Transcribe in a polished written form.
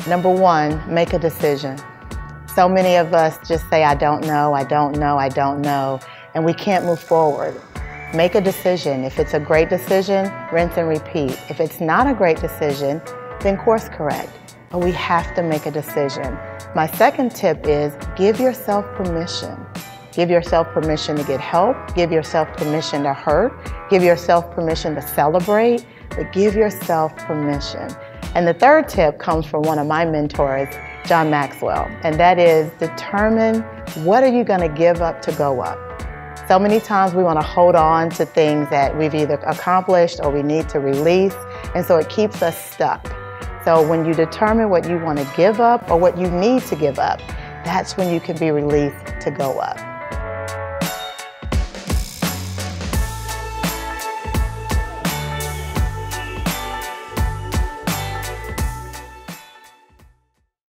Number one, make a decision. So many of us just say, I don't know, I don't know, I don't know, and we can't move forward. Make a decision. If it's a great decision, rinse and repeat. If it's not a great decision, then course correct. But we have to make a decision. My second tip is give yourself permission. Give yourself permission to get help. Give yourself permission to hurt. Give yourself permission to celebrate, but give yourself permission. And the third tip comes from one of my mentors, John Maxwell, and that is determine what are you going to give up to go up. So many times we want to hold on to things that we've either accomplished or we need to release, and so it keeps us stuck. So when you determine what you want to give up or what you need to give up, that's when you can be released to go up.